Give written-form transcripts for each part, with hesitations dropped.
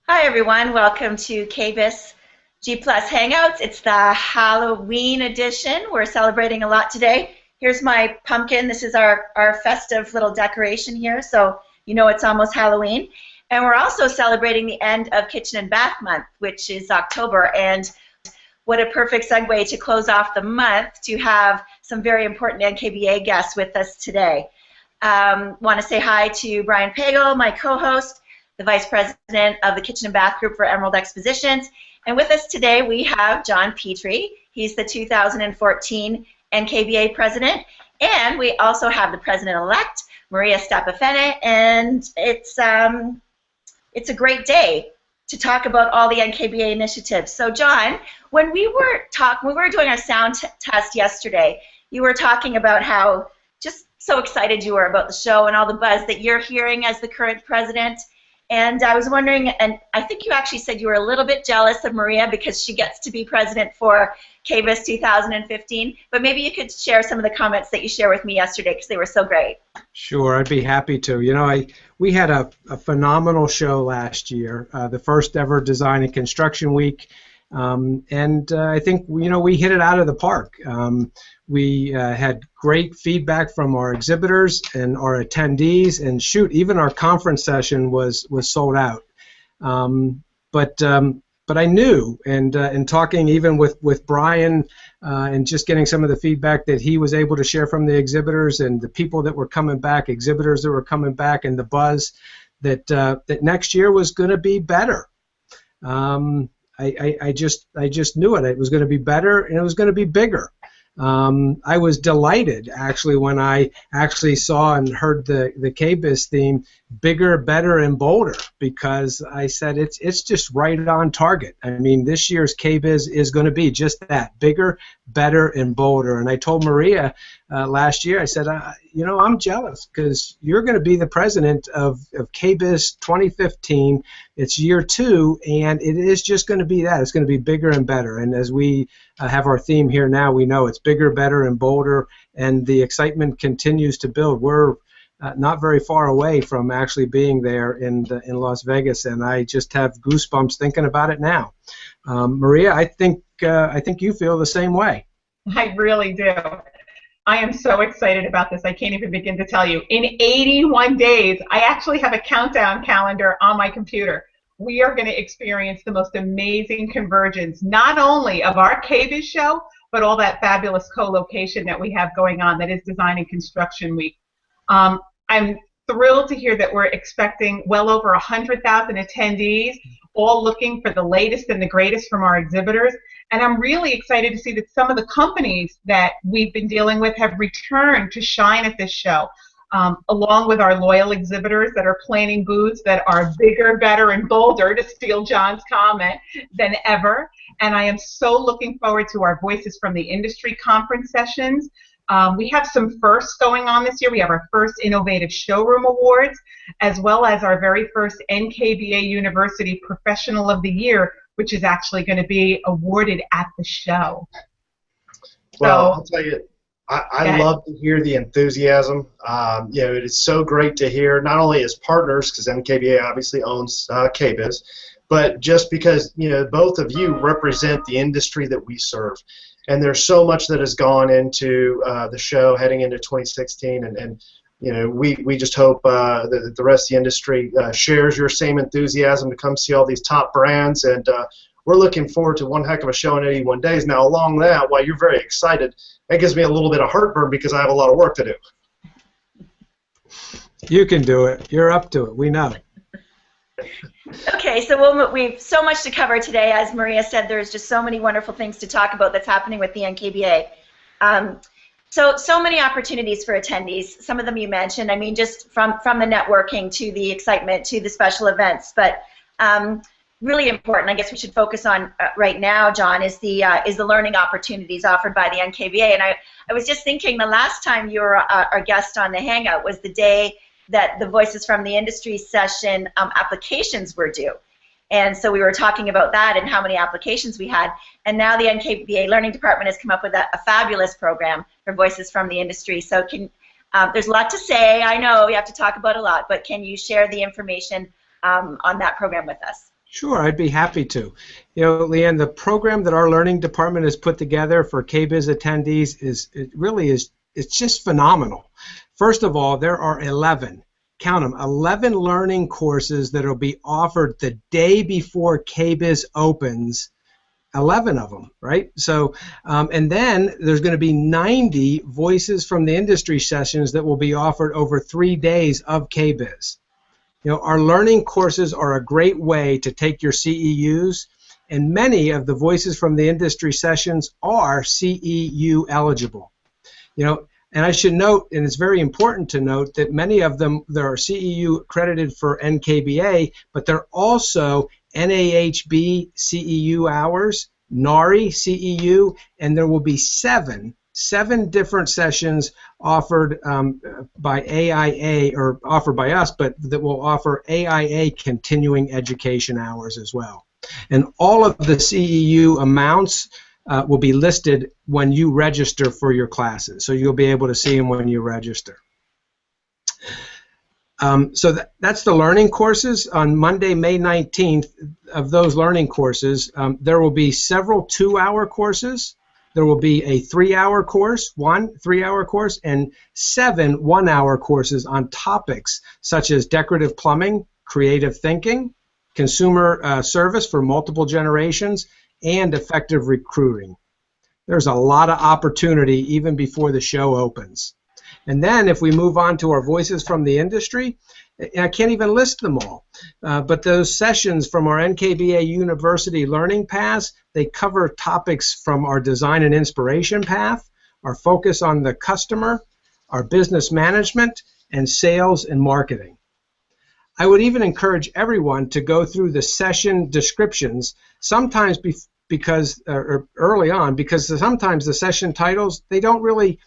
Hi everyone, welcome to KBIS G+ Hangouts. It's the Halloween edition. We're celebrating a lot today. Here's my pumpkin. This is our festive little decoration here, so you know it's almost Halloween. And we're also celebrating the end of Kitchen and Bath Month, which is October. And what a perfect segue to close off the month to have some very important NKBA guests with us today. Want to say hi to Brian Pagel, my co-host, the Vice President of the Kitchen and Bath Group for Emerald Expositions. And with us today we have John Petrie. He's the 2014 NKBA President. And we also have the President-elect, Maria Stapperfenne. And it's a great day to talk about all the NKBA initiatives. So John, when we were doing our sound test yesterday, you were talking about how just so excited you were about the show and all the buzz that you're hearing as the current president. And I was wondering, and I think you actually said you were a little bit jealous of Maria because she gets to be president for KBIS 2015, but maybe you could share some of the comments that you shared with me yesterday because they were so great. Sure, I'd be happy to. You know, we had a phenomenal show last year, the first ever Design and Construction Week, and I think, you know, we hit it out of the park. We had great feedback from our exhibitors and our attendees, and shoot, even our conference session was sold out. But I knew, and talking even with Brian, and just getting some of the feedback that he was able to share from the exhibitors and the people that were coming back, exhibitors that were coming back, and the buzz that next year was going to be better. I just knew it. It was going to be better, and it was going to be bigger. I was delighted actually when I actually saw and heard the KBIS theme, bigger, better, and bolder, because I said it's just right on target. I mean, this year's KBIS is going to be just that, bigger, better, and bolder. And I told Maria last year, I said, you know, I'm jealous because you're going to be the president of KBIS 2015. It's year 2, and it is just going to be that. It's going to be bigger and better. And as we have our theme here now, we know it's bigger, better, and bolder, and the excitement continues to build. We're not very far away from actually being there in Las Vegas, and I just have goosebumps thinking about it now. Maria, I think you feel the same way. I really do. I am so excited about this. I can't even begin to tell you. In 81 days, I actually have a countdown calendar on my computer. We are going to experience the most amazing convergence, not only of our KBIS show, but all that fabulous co-location that we have going on that is Design and Construction Week. I'm thrilled to hear that we're expecting well over 100,000 attendees, all looking for the latest and the greatest from our exhibitors. And I'm really excited to see that some of the companies that we've been dealing with have returned to shine at this show, along with our loyal exhibitors that are planning booths that are bigger, better, and bolder, to steal John's comment, than ever. And I am so looking forward to our Voices from the Industry conference sessions. We have some firsts going on this year. We have our first Innovative Showroom Awards, as well as our very first NKBA University Professional of the Year, which is actually going to be awarded at the show. Well, I'll tell you, I love to hear the enthusiasm. You know, it is so great to hear, not only as partners, because NKBA obviously owns KBIS, but just because, you know, both of you represent the industry that we serve. And there's so much that has gone into the show heading into 2016, and you know, we just hope that the rest of the industry shares your same enthusiasm to come see all these top brands, and we're looking forward to one heck of a show in 81 days. Now, along that, while you're very excited, that gives me a little bit of heartburn because I have a lot of work to do. You can do it. You're up to it. We know. Okay, so we've so much to cover today. As Maria said, there's just so many wonderful things to talk about that's happening with the NKBA. So many opportunities for attendees. Some of them you mentioned. I mean, just from the networking to the excitement to the special events. But really important, I guess we should focus on right now, John, is the learning opportunities offered by the NKBA. And I was just thinking the last time you were our guest on the Hangout was the day that the Voices from the Industry session applications were due. And so we were talking about that and how many applications we had. And now the NKBA Learning Department has come up with a fabulous program for Voices from the Industry. So there's a lot to say. I know we have to talk about a lot, but can you share the information on that program with us. Sure, I'd be happy to. You know, Leanne, the program that our learning department has put together for KBIS attendees it's just phenomenal. First of all, there are 11, count them, 11 learning courses that will be offered the day before KBIS opens. 11 of them, right? So, and then there's going to be 90 voices from the industry sessions that will be offered over 3 days of KBIS. You know, our learning courses are a great way to take your CEUs, and many of the voices from the industry sessions are CEU eligible. You know, and I should note, and it's very important to note, that many of them, they are CEU accredited for NKBA, but they're also NAHB CEU hours, NARI CEU, and there will be seven different sessions offered by AIA, or offered by us, but that will offer AIA continuing education hours as well. And all of the CEU amounts will be listed when you register for your classes, so you'll be able to see them when you register. So that's the learning courses. On Monday, May 19th, of those learning courses, there will be several 2-hour courses. There will be a 3-hour course, 3-hour course, and 7 1-hour courses on topics such as decorative plumbing, creative thinking, consumer service for multiple generations, and effective recruiting. There's a lot of opportunity even before the show opens. And then if we move on to our voices from the industry, I can't even list them all, but those sessions from our NKBA University Learning Paths, they cover topics from our design and inspiration path, our focus on the customer, our business management, and sales and marketing. I would even encourage everyone to go through the session descriptions, sometimes early on, because sometimes the session titles, they don't really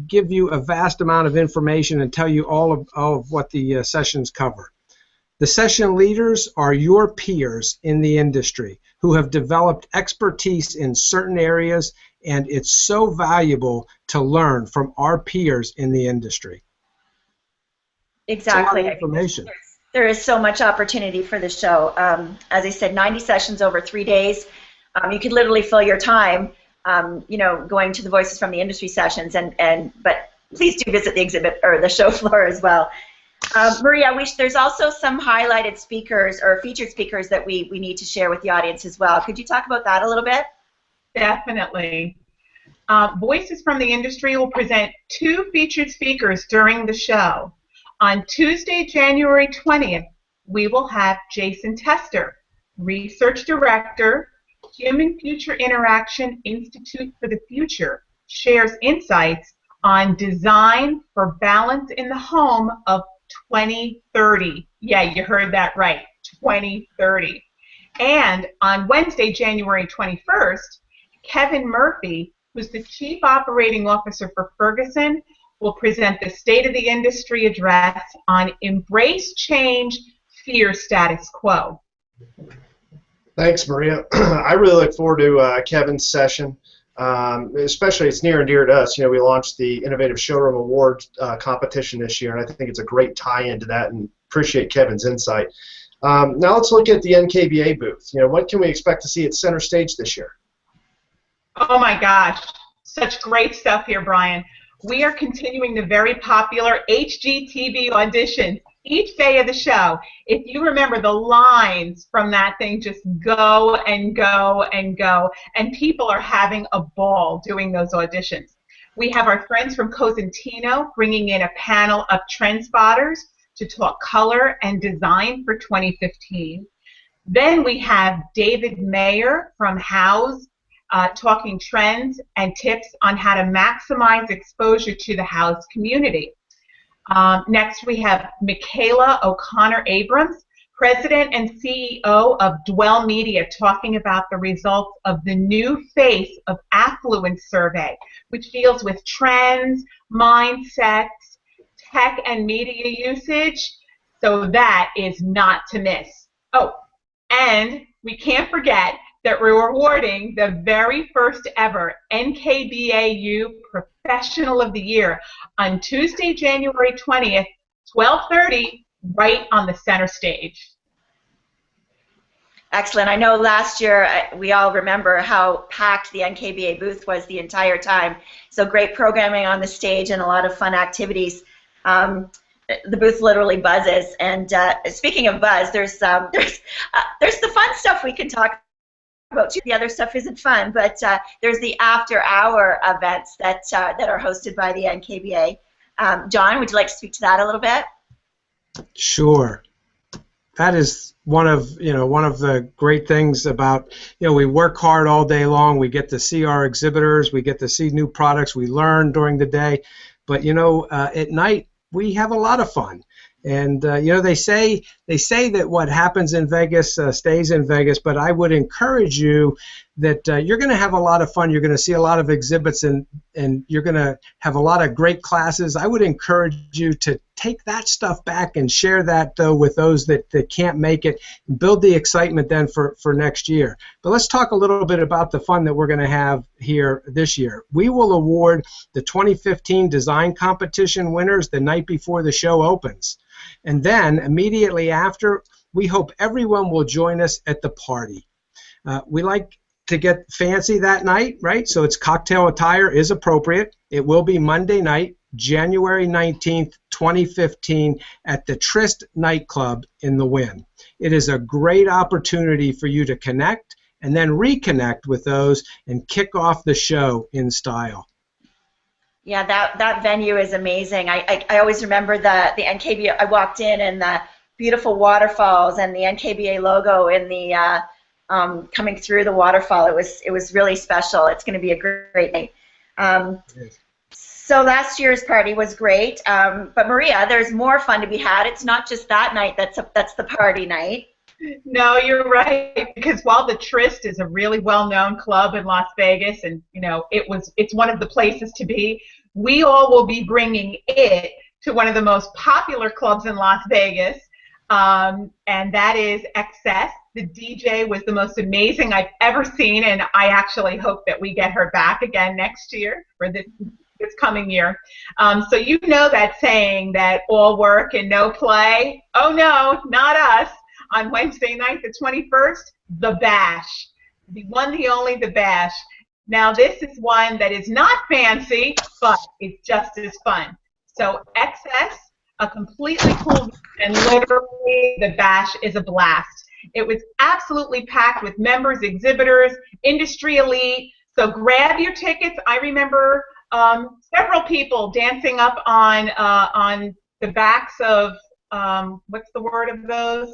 give you a vast amount of information and tell you all of what the sessions cover. The session leaders are your peers in the industry who have developed expertise in certain areas, and it's so valuable to learn from our peers in the industry. Exactly. It's a lot of information. There is so much opportunity for the show. As I said, 90 sessions over 3 days. You could literally fill your time you know, going to the Voices from the Industry sessions, but please do visit the exhibit or the show floor as well. Maria, there's also some highlighted speakers or featured speakers that we need to share with the audience as well. Could you talk about that a little bit? Definitely. Voices from the Industry will present 2 featured speakers during the show. On Tuesday, January 20th, we will have Jason Tester, Research Director, Human Future Interaction Institute for the Future, shares insights on design for balance in the home of 2030. Yeah, you heard that right, 2030. And on Wednesday, January 21st, Kevin Murphy, who's the Chief Operating Officer for Ferguson, will present the State of the Industry address on Embrace Change, Fear Status Quo. Thanks, Maria. I really look forward to Kevin's session. Especially, it's near and dear to us. You know, we launched the Innovative Showroom Awards competition this year, and I think it's a great tie-in to that, and appreciate Kevin's insight. Now let's look at the NKBA booth. You know, what can we expect to see at center stage this year? Oh my gosh, such great stuff here, Brian. We are continuing the very popular HGTV audition each day of the show. If you remember, the lines from that thing just go and go and go, and people are having a ball doing those auditions. We have our friends from Cosentino bringing in a panel of trend spotters to talk color and design for 2015. Then we have David Mayer from House talking trends and tips on how to maximize exposure to the House community. Next, we have Michaela O'Connor-Abrams, President and CEO of Dwell Media, talking about the results of the new Face of Affluence survey, which deals with trends, mindsets, tech, and media usage. So that is not to miss. Oh, and we can't forget that we're awarding the very first ever NKBAU Professional of the Year on Tuesday, January 20th, 12:30 right on the center stage. Excellent. I know last year we all remember how packed the NKBA booth was the entire time. So great programming on the stage and a lot of fun activities. The booth literally buzzes. And speaking of buzz, there's the fun stuff we can talk about too. The other stuff isn't fun, but there's the after-hour events that are hosted by the NKBA. John, would you like to speak to that a little bit? Sure. That is one of the great things about, we work hard all day long. We get to see our exhibitors. We get to see new products. We learn during the day. But, at night, we have a lot of fun. And, they say that what happens in Vegas stays in Vegas, but I would encourage you that you're going to have a lot of fun. You're going to see a lot of exhibits, and you're going to have a lot of great classes. I would encourage you to take that stuff back and share that, though, with those that can't make it, and build the excitement then for next year. But let's talk a little bit about the fun that we're going to have here this year. We will award the 2015 design competition winners the night before the show opens. And then, immediately after, we hope everyone will join us at the party. We like to get fancy that night, right? So it's cocktail attire is appropriate. It will be Monday night, January 19th, 2015, at the Trist nightclub in the Wynn. It is a great opportunity for you to connect and then reconnect with those and kick off the show in style. Yeah, that venue is amazing. I always remember the NKBA. I walked in and the beautiful waterfalls and the NKBA logo in the coming through the waterfall. It was really special. It's going to be a great night. So last year's party was great, but Maria, there's more fun to be had. It's not just that night that's the party night. No, you're right, because while the Trist is a really well-known club in Las Vegas, and it's one of the places to be, we all will be bringing it to one of the most popular clubs in Las Vegas, and that is Excess. The DJ was the most amazing I've ever seen, and I actually hope that we get her back again next year, or this coming year. So you know that saying that all work and no play? Oh no, not us. On Wednesday night, the 21st, the Bash. The one, the only, the Bash. Now this is one that is not fancy, but it's just as fun. So Excess, a completely cool, and literally the Bash is a blast. It was absolutely packed with members, exhibitors, industry elite. So grab your tickets. I remember several people dancing up on the backs of what's the word of those?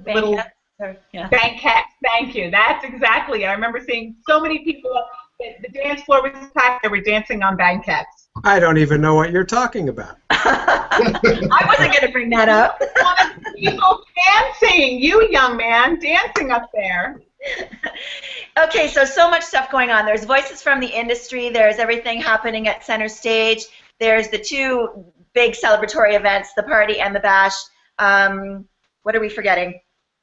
Little banquettes. Thank you. That's exactly it. I remember seeing so many people. The dance floor was packed. They were dancing on banquettes. I don't even know what you're talking about. I wasn't going to bring that up. People dancing. You, young man, dancing up there. Okay, so much stuff going on. There's voices from the industry. There's everything happening at center stage. There's the two big celebratory events, the party and the Bash. What are we forgetting?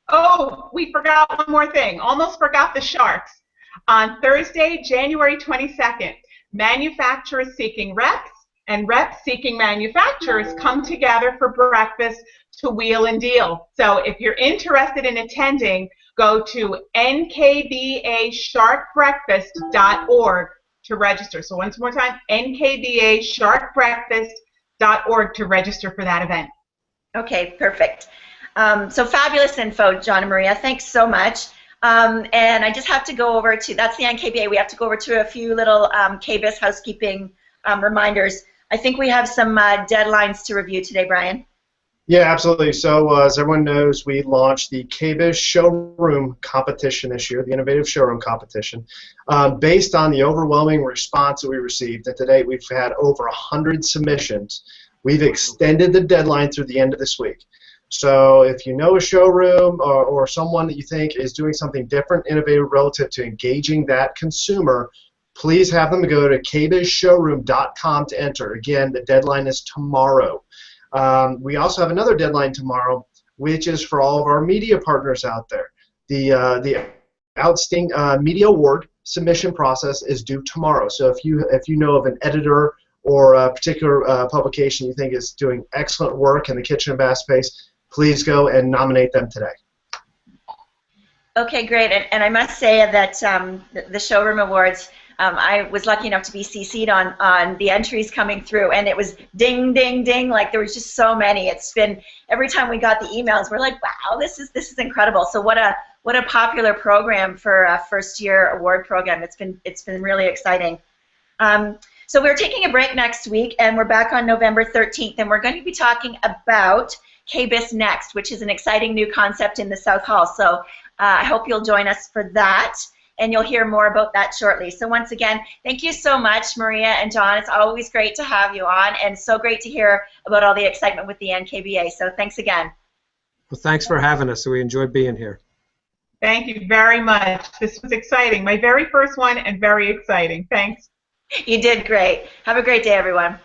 Oh, we forgot one more thing. Almost forgot the Sharks. On Thursday, January 22nd, manufacturers seeking reps and reps seeking manufacturers come together for breakfast to wheel and deal. So if you're interested in attending, go to NKBASharkBreakfast.org to register. So once more time, NKBASharkBreakfast.org to register for that event. Okay, perfect. So fabulous info, John and Maria. Thanks so much. And I just have to go over to, that's the NKBA, we have to go over to a few little KBIS housekeeping reminders. I think we have some deadlines to review today, Brian. Yeah, absolutely. So as everyone knows, we launched the KBIS Showroom Competition this year, the Innovative Showroom Competition, based on the overwhelming response that we received. And to date, we've had over 100 submissions. We've extended the deadline through the end of this week. So if you know a showroom or someone that you think is doing something different, innovative relative to engaging that consumer, please have them go to kbisshowroom.com to enter. Again, the deadline is tomorrow. We also have another deadline tomorrow, which is for all of our media partners out there. The Outstanding Media Award submission process is due tomorrow. So if you know of an editor or a particular publication you think is doing excellent work in the kitchen and bath space, please go and nominate them today. Okay, great. And I must say that the Showroom Awards, I was lucky enough to be CC'd on the entries coming through, and it was ding, ding, ding. Like there was just so many. It's been every time we got the emails, we're like, wow, this is incredible. So what a popular program for a first-year award program. It's been really exciting. So we're taking a break next week, and we're back on November 13th, and we're going to be talking about KBIS Next, which is an exciting new concept in the South Hall. So I hope you'll join us for that, and you'll hear more about that shortly. So once again, thank you so much, Maria and John. It's always great to have you on, and so great to hear about all the excitement with the NKBA. So thanks again. Well, thanks for having us. We enjoyed being here. Thank you very much. This was exciting. My very first one, and very exciting. Thanks. You did great. Have a great day, everyone.